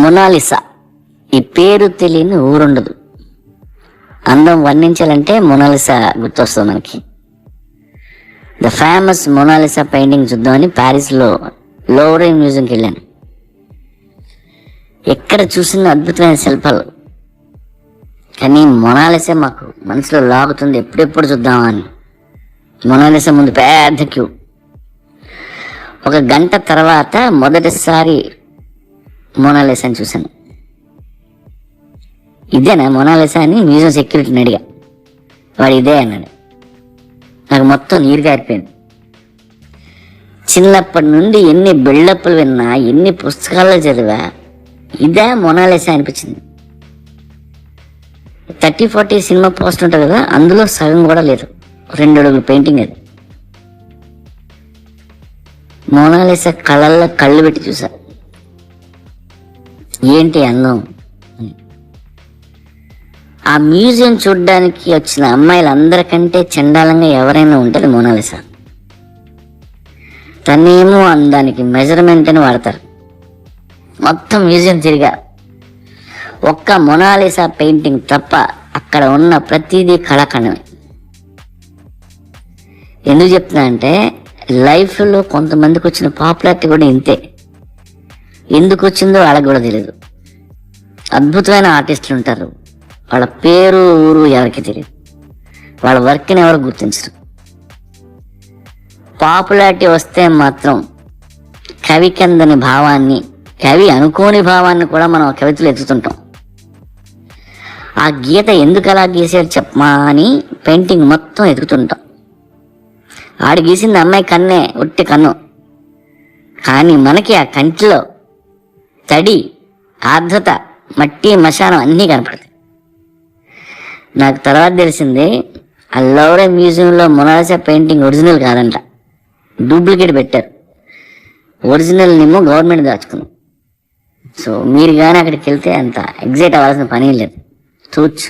Mona Lisa ఈ పేరు తెలియని ఊరుండదు. అందం వర్ణించాలంటే మొనాలిసా గుర్తొస్తుంది మనకి. ద ఫేమస్ మొనాలిసా పెయింటింగ్ చూద్దామని ప్యారిస్లో లోవ్రే మ్యూజియంకి వెళ్ళాను. ఎక్కడ చూసిన అద్భుతమైన శిల్పాలు, కానీ మొనాలిసా మాకు మనసులో లాగుతుంది, ఎప్పుడెప్పుడు చూద్దామా అని. మొనాలిసా ముందు పెద్ద క్యూ. ఒక గంట తర్వాత మొదటిసారి మొనాలిసాని చూశాను. ఇదేనా మొనాలిసా అని మ్యూజియం సెక్యూరిటీని అడిగా. వాడు ఇదే అన్నాడు. నాకు మొత్తం నీరు గారిపోయింది. చిన్నప్పటి నుండి ఎన్ని బిల్డప్లు విన్నా, ఎన్ని పుస్తకాల్లో చదివా, ఇదే మొనాలిసా అనిపించింది. 30-40 సినిమా పోస్ట్ ఉంటుంది కదా, అందులో సగం కూడా లేదు. 2 అడుగుల పెయింటింగ్ అది. మొనాలిసా కళ్ళల్లో కళ్ళు పెట్టి చూసా. ఏంటి అందం. ఆ మ్యూజియం చూడడానికి వచ్చిన అమ్మాయిలందరికంటే చండాలంగా ఎవరైనా ఉంటుంది మొనాలిసా. తనేమో అందానికి మెజర్మెంట్ అని వాడతారు. మొత్తం మ్యూజియం తిరిగా, ఒక్క మొనాలిసా పెయింటింగ్ తప్ప అక్కడ ఉన్న ప్రతిదీ కళాఖండమే. ఎందుకు చెప్తున్నా అంటే, లైఫ్లో కొంతమందికి వచ్చిన పాపులారిటీ కూడా ఇంతే. ఎందుకు వచ్చిందో వాళ్ళకి కూడా తెలియదు. అద్భుతమైన ఆర్టిస్టులు ఉంటారు, వాళ్ళ పేరు ఊరు ఎవరికి తెలియదు, వాళ్ళ వర్క్ని ఎవరు గుర్తించరు. పాపులారిటీ వస్తే మాత్రం కవికి అందని భావాన్ని, కవి అనుకోని భావాన్ని కూడా మనం కవితలు ఎత్తుతుంటాం. ఆ గీత ఎందుకు అలా గీసాడు చెప్పమా అని పెయింటింగ్ మొత్తం ఎదుగుతుంటాం. ఆడు గీసింది అమ్మాయి కన్నే, ఒట్టి కన్ను, కానీ మనకి ఆ కంటిలో తడి, ఆర్ద్రత, మట్టి, మశానం అన్నీ కనపడతాయి. నాకు తర్వాత తెలిసింది, ఆ లోవ్రే మ్యూజియంలో మొనాలిసా పెయింటింగ్ ఒరిజినల్ కాదంట, డూప్లికేట్ పెట్టారు. ఒరిజినల్ నేమో గవర్నమెంట్ దాచుకుంది. సో మీరు కానీ అక్కడికి వెళ్తే అంత ఎగ్జైట్ అవ్వాల్సిన పని లేదు, చూచ్చు.